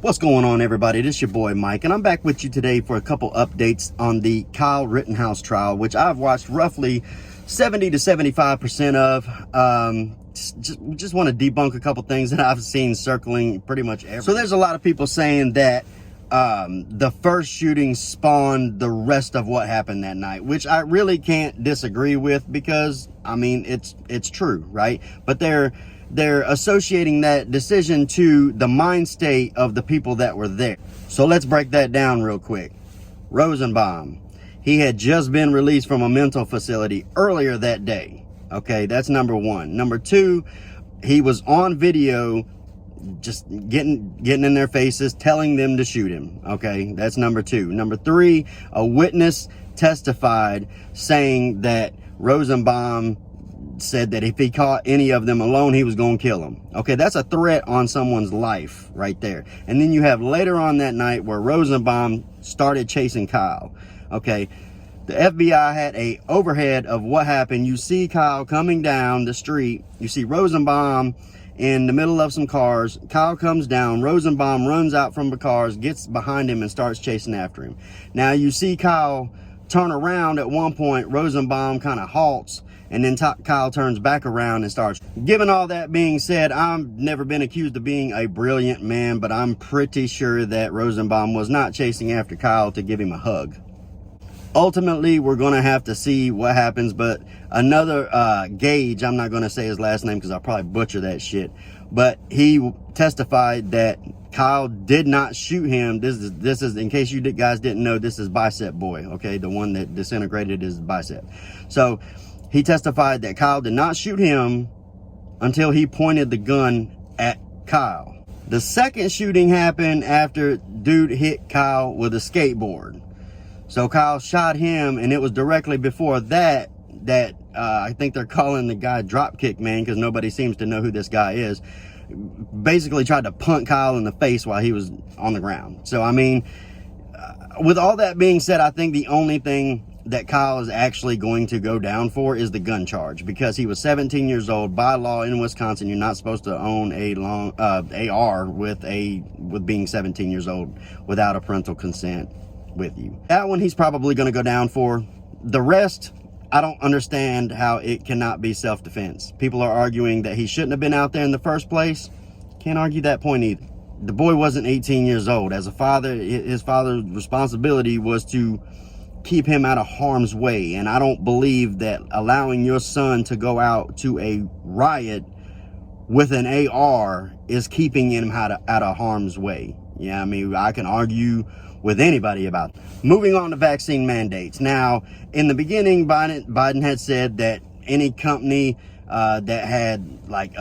What's going on, everybody? This is your boy Mike, and I'm back with you today for a couple updates on the Kyle Rittenhouse trial, which I've watched roughly 70 to 75% of. Just want to debunk a couple things that I've seen circling pretty much everywhere. So there's a lot of people saying that the first shooting spawned the rest of what happened that night, which I really can't disagree with, because I mean it's true, right? But they're associating that decision to the mind state of the people that were there. So let's break that down real quick. Rosenbaum, he had just been released from a mental facility earlier that day. Okay, that's number one. Number two, he was on video just getting in their faces, telling them to shoot him. Okay, that's number two. Number three, a witness testified saying that Rosenbaum said that if he caught any of them alone, he was going to kill them. Okay, that's a threat on someone's life right there. And then you have later on that night where Rosenbaum started chasing Kyle. Okay, the FBI had a overhead of what happened. You see Kyle coming down the street. You see Rosenbaum in the middle of some cars. Kyle comes down. Rosenbaum runs out from the cars, gets behind him, and starts chasing after him. Now you see Kyle turn around at one point. Rosenbaum kind of halts, and then Kyle turns back around and starts. Given all that being said, I've never been accused of being a brilliant man, but I'm pretty sure that Rosenbaum was not chasing after Kyle to give him a hug. Ultimately, we're going to have to see what happens, but another Gage, I'm not going to say his last name because I'll probably butcher that shit, but he testified that Kyle did not shoot him. This is in case you guys didn't know, this is Bicep Boy, okay? The one that disintegrated his bicep. So he testified that Kyle did not shoot him until he pointed the gun at Kyle. The second shooting happened after dude hit Kyle with a skateboard. So Kyle shot him, and it was directly before that I think they're calling the guy Dropkick Man, because nobody seems to know who this guy is. Basically tried to punt Kyle in the face while he was on the ground. So I mean, with all that being said, I think the only thing that Kyle is actually going to go down for is the gun charge, because he was 17 years old. By law in Wisconsin, you're not supposed to own a AR with being 17 years old without a parental consent with you. That one he's probably going to go down for. The rest, I don't understand how it cannot be self-defense. People are arguing that he shouldn't have been out there in the first place. Can't argue that point either. The boy wasn't 18 years old. As a father, his father's responsibility was to keep him out of harm's way, and I don't believe that allowing your son to go out to a riot with an AR is keeping him out of harm's way. Yeah, I mean, I can argue with anybody about that. Moving on to vaccine mandates. Now, in the beginning, Biden had said that any company that had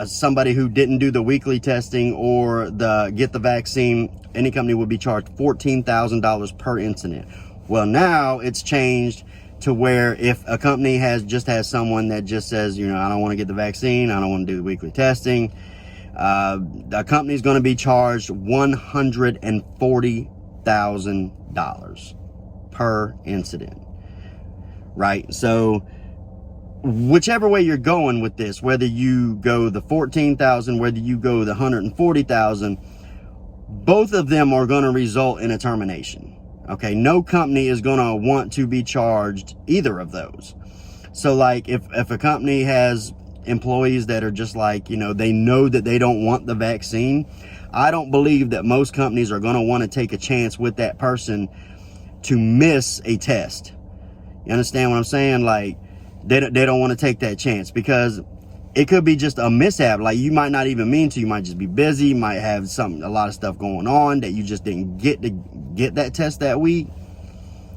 somebody who didn't do the weekly testing or get the vaccine, any company would be charged $14,000 per incident. Well, now it's changed to where if a company just has someone that just says, you know, I don't want to get the vaccine, I don't want to do the weekly testing, the company's going to be charged $140,000 per incident, right? So whichever way you're going with this, whether you go the 14,000, whether you go the 140,000, both of them are going to result in a termination. Okay, no company is going to want to be charged either of those. So like if a company has employees that are just like, you know, they know that they don't want the vaccine, I don't believe that most companies are going to want to take a chance with that person to miss a test. You understand what I'm saying? Like they don't want to take that chance, because it could be just a mishap. Like you might not even mean to, you might just be busy, you might have a lot of stuff going on that you just didn't get that test that week.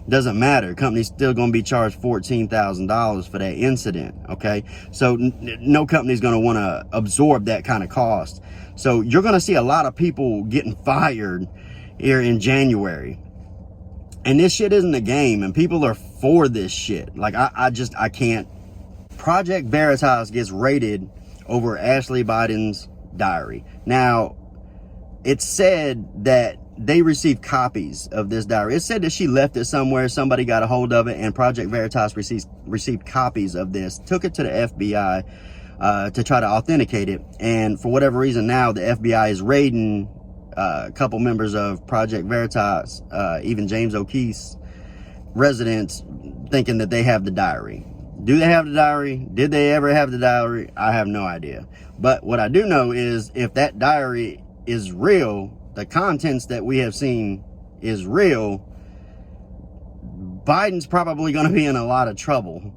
Doesn't matter. Company's still going to be charged $14,000 for that incident. Okay, so no company's going to want to absorb that kind of cost. So you're going to see a lot of people getting fired here in January, and this shit isn't a game, and people are for this shit. Like I can't. Project Veritas gets raided over Ashley Biden's diary. Now, it said that they received copies of this diary. It said that she left it somewhere, somebody got a hold of it, and Project Veritas received copies of this, took it to the FBI to try to authenticate it. And for whatever reason now, the FBI is raiding a couple members of Project Veritas, even James O'Keefe's residents, thinking that they have the diary. Do they have the diary? Did they ever have the diary? I have no idea. But what I do know is if that diary is real, the contents that we have seen is real, Biden's probably going to be in a lot of trouble.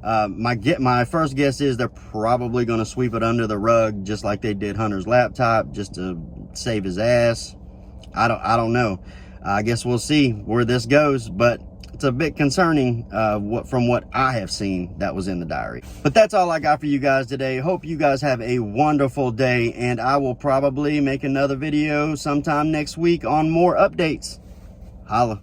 My first guess is they're probably going to sweep it under the rug, just like they did Hunter's laptop, just to save his ass. I don't know. I guess we'll see where this goes, but it's a bit concerning from what I have seen that was in the diary. But that's all I got for you guys today. Hope you guys have a wonderful day, and I will probably make another video sometime next week on more updates. Holla.